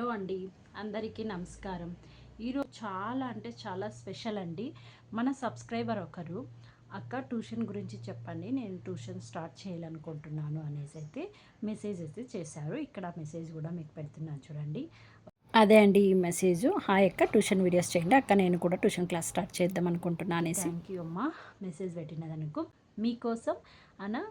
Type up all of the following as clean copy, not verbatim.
Hello అండి, అందరికీ నమస్కారం. ఈరోజు చాలా అంటే చాలా స్పెషల్ అండి. మన సబ్స్క్రైబర్ ఒకరు అక్క ట్యూషన్ గురించి చెప్పండి, నేను ట్యూషన్ స్టార్ట్ చేయాలనుకుంటున్నాను అనేసి అయితే మెసేజ్ అయితే చేశారు. ఇక్కడ మెసేజ్ కూడా మీకు పెడుతున్నాను చూడండి. అదే అండి ఈ మెసేజ్. హాయ్ అక్క, ట్యూషన్ వీడియోస్ చేయండి అక్క, నేను కూడా ట్యూషన్ క్లాస్ స్టార్ట్ చేద్దాం అనుకుంటున్నాను అనేసి. థ్యాంక్ యూ అమ్మా, మెసేజ్ పెట్టినదనుకో మీకోసం అన్న.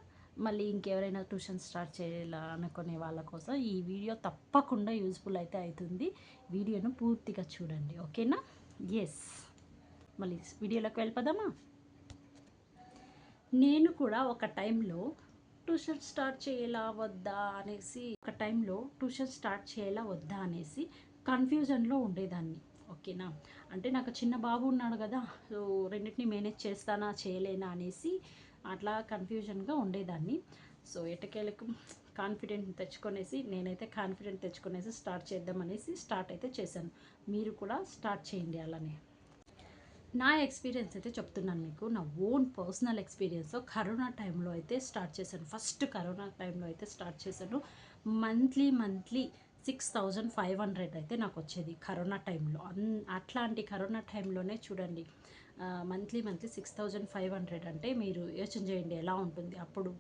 మళ్ళీ ఇంకెవరైనా ట్యూషన్ స్టార్ట్ చేయాలనుకునే వాళ్ళ కోసం ఈ వీడియో తప్పకుండా యూజ్ఫుల్ అయితే అవుతుంది. వీడియోను పూర్తిగా చూడండి, ఓకేనా? ఎస్, మళ్ళీ వీడియోలోకి వెళ్ళిపోదామా? నేను కూడా ఒక టైంలో ట్యూషన్ స్టార్ట్ చేయాలా వద్దా అనేసి కన్ఫ్యూజన్లో ఉండేదాన్ని. ఓకేనా? అంటే నాకు చిన్న బాబు ఉన్నాడు కదా, సో రెండింటిని మేనేజ్ చేస్తానా చేయలేనా అనేసి అట్లా కన్ఫ్యూజన్గా ఉండేదాన్ని. సో ఎటకేలకు నేనైతే కాన్ఫిడెంట్ తెచ్చుకొనేసి స్టార్ట్ చేద్దామనేసి స్టార్ట్ అయితే చేశాను. మీరు కూడా స్టార్ట్ చేయండి అలానే. నా ఎక్స్పీరియన్స్ అయితే చెప్తున్నాను మీకు, నా ఓన్ పర్సనల్ ఎక్స్పీరియన్స్. కరోనా టైంలో అయితే స్టార్ట్ చేశాను. ఫస్ట్ కరోనా టైంలో అయితే స్టార్ట్ చేశాను. మంత్లీ 6500 అయితే నాకు వచ్చేది కరోనా టైంలో. అట్లాంటి కరోనా టైంలోనే చూడండి, మంత్లీ 6500 అంటే మీరు యోచన చేయండి ఎలా ఉంటుంది అప్పుడు.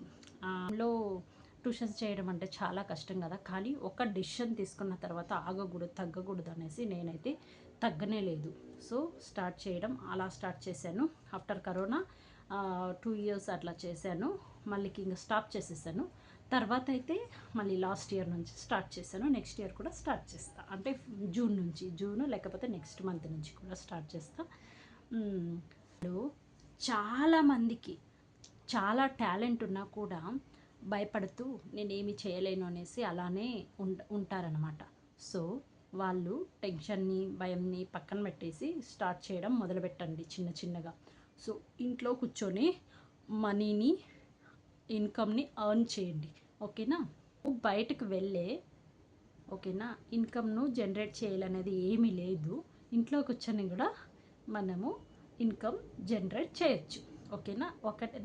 లో ట్యూషన్స్ చేయడం అంటే చాలా కష్టం కదా, కానీ ఒక డిసిషన్ తీసుకున్న తర్వాత ఆగకూడదు, తగ్గకూడదు అనేసి నేనైతే తగ్గనే లేదు. సో అలా స్టార్ట్ చేశాను. ఆఫ్టర్ కరోనా 2 years అట్లా చేశాను. మళ్ళీ ఇంకా స్టాప్ చేసేసాను. తర్వాత అయితే మళ్ళీ లాస్ట్ ఇయర్ నుంచి స్టార్ట్ చేశాను. నెక్స్ట్ ఇయర్ కూడా స్టార్ట్ చేస్తా, అంటే జూన్ లేకపోతే నెక్స్ట్ మంత్ నుంచి కూడా స్టార్ట్ చేస్తా. చాలామందికి చాలా టాలెంట్ ఉన్నా కూడా భయపడుతూ నేనేమి చేయలేను అనేసి అలానే ఉంటారనమాట. సో వాళ్ళు టెన్షన్ని, భయంని పక్కన పెట్టేసి స్టార్ట్ చేయడం మొదలుపెట్టండి చిన్నగా. సో ఇంట్లో కూర్చొని మనీని, ఇన్కమ్ని ఎర్న్ చేయండి, ఓకేనా? బయటకు ఓకేనా, ఇన్కమ్ను జనరేట్ చేయాలనేది ఏమీ లేదు. ఇంట్లో కూర్చొని కూడా మనము ఇన్కమ్ జనరేట్ చేయొచ్చు, ఓకేనా?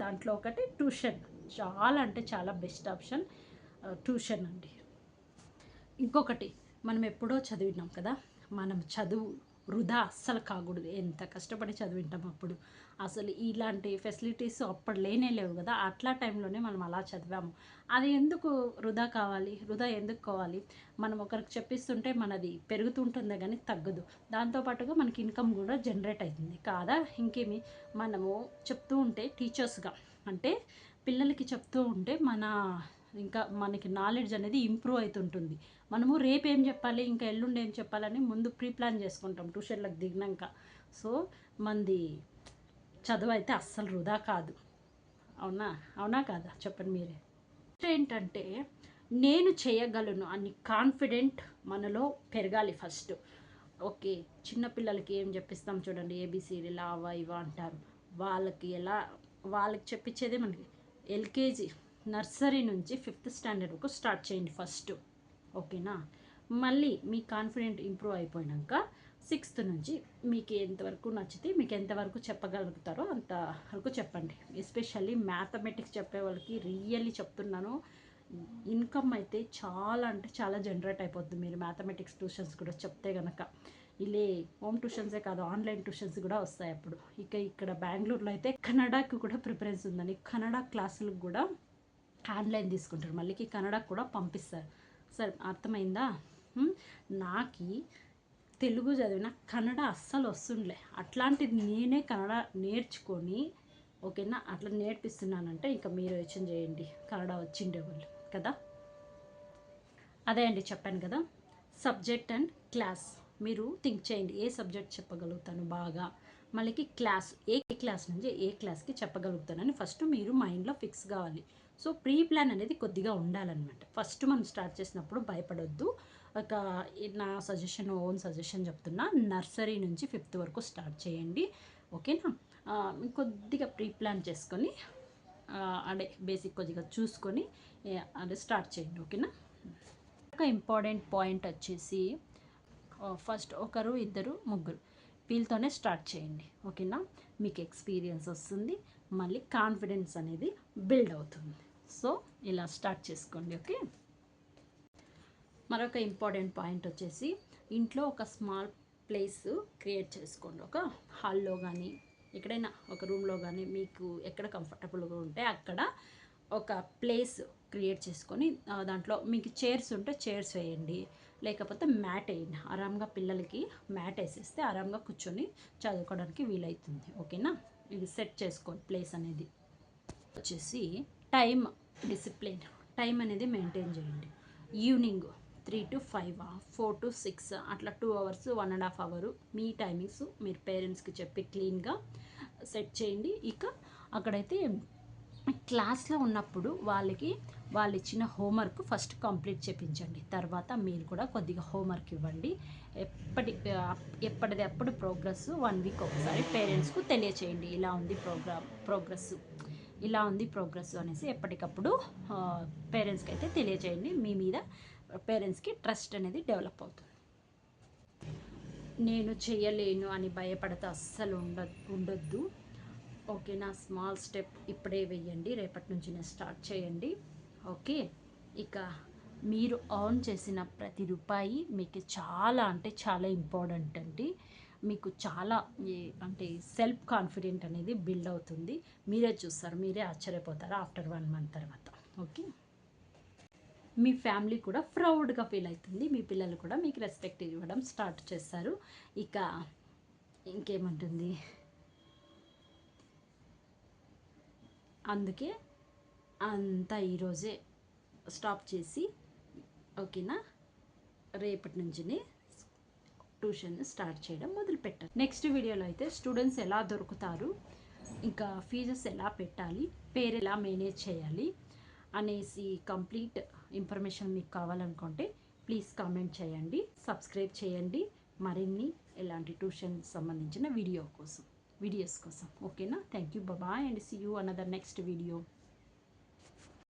దాంట్లో ఒకటి ట్యూషన్. చాలా అంటే చాలా బెస్ట్ ఆప్షన్ ట్యూషన్ అండి. ఇంకొకటి, మనం ఎప్పుడో చదివినాం కదా, మనం చదువు వృధా అస్సలు కాకూడదు. ఎంత కష్టపడి చదివింటాం అప్పుడు. అసలు ఇలాంటి ఫెసిలిటీస్ అప్పుడు లేవు కదా, అట్లా టైంలోనే మనం అలా చదివాము. అది ఎందుకు వృధా ఎందుకు కావాలి? మనం ఒకరికి చెప్పిస్తుంటే మనది పెరుగుతుంటుందే కానీ తగ్గదు. దాంతోపాటుగా మనకి ఇన్కమ్ కూడా జనరేట్ అవుతుంది కాదా? ఇంకేమి, మనము చెప్తూ ఉంటే టీచర్స్గా, అంటే పిల్లలకి చెప్తూ ఉంటే ఇంకా మనకి నాలెడ్జ్ అనేది ఇంప్రూవ్ అవుతుంటుంది. మనము రేపు ఏం చెప్పాలి, ఇంకా ఎల్లుండి ఏం చెప్పాలని ముందు ప్రీ ప్లాన్ చేసుకుంటాం ట్యూషన్లకు దిగినాక. సో మంది చదువు అయితే అస్సలు వృధా కాదు. అవునా కాదా చెప్పండి మీరే. ఏంటంటే నేను చేయగలను అని కాన్ఫిడెంట్ మనలో పెరగాలి ఫస్ట్. ఓకే, చిన్నపిల్లలకి ఏం చెప్పిస్తాం చూడండి, ఏబిసిడి లావా ఇవా అంటారు. వాళ్ళకి చెప్పించేదే మనకి ఎల్కేజీ, నర్సరీ నుంచి 5th స్టాండర్డ్ వరకు స్టార్ట్ చేయండి ఫస్ట్, ఓకేనా? మళ్ళీ మీ కాన్ఫిడెంట్ ఇంప్రూవ్ అయిపోయాక 6th నుంచి మీకు ఎంతవరకు నచ్చితే, మీకు ఎంతవరకు చెప్పగలుగుతారో అంతవరకు చెప్పండి. ఎస్పెషల్లీ మ్యాథమెటిక్స్ చెప్పే వాళ్ళకి రియల్లీ చెప్తున్నాను, ఇన్కమ్ అయితే చాలా అంటే చాలా జనరేట్ అయిపోద్ది మీరు మ్యాథమెటిక్స్ ట్యూషన్స్ కూడా చెప్తే కనుక. హోమ్ ట్యూషన్సే కాదు, ఆన్లైన్ ట్యూషన్స్ కూడా వస్తాయి అప్పుడు. ఇక్కడ బెంగళూరులో అయితే కన్నడకు కూడా ప్రిఫరెన్స్ ఉందని కన్నడ క్లాసులకు కూడా ఆన్లైన్ తీసుకుంటారు, మళ్ళీ కన్నడకు కూడా పంపిస్తారు. సరే, అర్థమైందా? నాకు తెలుగు చదివిన కన్నడ అస్సలు వస్తుండలే. అట్లాంటిది నేనే కన్నడ నేర్చుకొని, ఓకేనా, అట్లా నేర్పిస్తున్నానంటే ఇంకా మీరు యోచన చేయండి, కన్నడ వచ్చిండేవాళ్ళు కదా. అదే అండి చెప్పాను కదా, సబ్జెక్ట్ అండ్ క్లాస్. మీరు థింక్ చేయండి, ఏ సబ్జెక్ట్ చెప్పగలుగుతాను బాగా, మళ్ళీ క్లాస్, ఏ క్లాస్ నుంచి ఏ క్లాస్కి చెప్పగలుగుతానని ఫస్ట్ మీరు మైండ్లో ఫిక్స్ కావాలి. సో ప్రీ ప్లాన్ అనేది కొద్దిగా ఉండాలన్నమాట. ఫస్ట్ మనం స్టార్ట్ చేసినప్పుడు భయపడొద్దు. నా ఓన్ సజెషన్ చెప్తున్నా, నర్సరీ నుంచి 5th వరకు స్టార్ట్ చేయండి, ఓకేనా? కొద్దిగా ప్రీ ప్లాన్ చేసుకొని, అదే బేసిక్ కొద్దిగా చూసుకొని అదే స్టార్ట్ చేయండి, ఓకేనా? ఒక ఇంపార్టెంట్ పాయింట్ వచ్చేసి, ఫస్ట్ ఒకరు, ఇద్దరు, ముగ్గురు, వీళ్ళతోనే స్టార్ట్ చేయండి, ఓకేనా? మీకు ఎక్స్పీరియన్స్ వస్తుంది, మళ్ళీ కాన్ఫిడెన్స్ అనేది బిల్డ్ అవుతుంది. సో ఇలా స్టార్ట్ చేసుకోండి, ఓకే? మరొక ఇంపార్టెంట్ పాయింట్ వచ్చేసి ఇంట్లో ఒక స్మాల్ ప్లేస్ క్రియేట్ చేసుకోండి. ఒక హాల్లో కానీ ఎక్కడైనా ఒక రూమ్లో కానీ మీకు ఎక్కడ కంఫర్టబుల్గా ఉంటే అక్కడ ఒక ప్లేస్ క్రియేట్ చేసుకొని దాంట్లో మీకు చైర్స్ ఉంటే చైర్స్ వేయండి, లేకపోతే మ్యాట్ వేయండి. ఆరాంగా పిల్లలకి మ్యాట్ వేసేస్తే ఆరాంగా కూర్చొని చదువుకోవడానికి వీలవుతుంది. ఓకేనా, ఇది సెట్ చేసుకోండి ప్లేస్ అనేది. వచ్చేసి టైం డిసిప్లిన్, టైం అనేది మెయింటైన్ చేయండి. ఈవినింగ్ 3 to 5, 4 to 6 అట్లా 2 hours, 1.5 hour మీ టైమింగ్స్ మీరు పేరెంట్స్కి చెప్పి క్లీన్గా సెట్ చేయండి. ఇక అక్కడైతే క్లాస్లో ఉన్నప్పుడు వాళ్ళు ఇచ్చిన హోంవర్క్ ఫస్ట్ కంప్లీట్ చేయించండి. తర్వాత మీరు కూడా కొద్దిగా హోంవర్క్ ఇవ్వండి. ఎప్పటిదప్పుడు ప్రోగ్రెస్ 1 week ఒకసారి పేరెంట్స్కు తెలియచేయండి. ఇలా ఉంది ప్రోగ్రెస్ అనేసి ఎప్పటికప్పుడు పేరెంట్స్కి అయితే తెలియచేయండి. మీ మీద పేరెంట్స్కి ట్రస్ట్ అనేది డెవలప్ అవుతుంది. నేను చేయలేను అని భయపడితే అస్సలు ఉండొద్దు. ఓకేనా, స్మాల్ స్టెప్ ఇప్పుడే వేయండి, రేపటి నుంచి స్టార్ట్ చేయండి. ఓకే, ఇక మీరు ఆన్ చేసిన ప్రతి రూపాయి మీకు చాలా అంటే చాలా ఇంపార్టెంట్ అండి. మీకు చాలా అంటే సెల్ఫ్ కాన్ఫిడెంట్ అనేది బిల్డ్ అవుతుంది. మీరే చూస్తారు, మీరే ఆశ్చర్యపోతారు ఆఫ్టర్ 1 month తర్వాత. ఓకే, మీ ఫ్యామిలీ కూడా ప్రౌడ్గా ఫీల్ అవుతుంది. మీ పిల్లలు కూడా మీకు రెస్పెక్ట్ ఇవ్వడం స్టార్ట్ చేస్తారు. ఇక ఇంకేముంటుంది, అందుకే అంతా ఈరోజే స్టాప్ చేసి ఓకేనా రేపటి నుంచి ట్యూషన్ స్టార్ట్ చేయడం మొదలుపెట్టారు. నెక్స్ట్ వీడియోలో అయితే స్టూడెంట్స్ ఎలా దొరుకుతారు, ఇంకా ఫీజెస్ ఎలా పెట్టాలి, పేరు ఎలా మేనేజ్ చేయాలి అనేసి కంప్లీట్ ఇన్ఫర్మేషన్ మీకు కావాలనుకుంటే ప్లీజ్ కామెంట్ చేయండి, సబ్స్క్రైబ్ చేయండి మరిన్ని ఇలాంటి ట్యూషన్ సంబంధించిన వీడియోస్ కోసం. ఓకేనా, thank you, bye and see you another next video.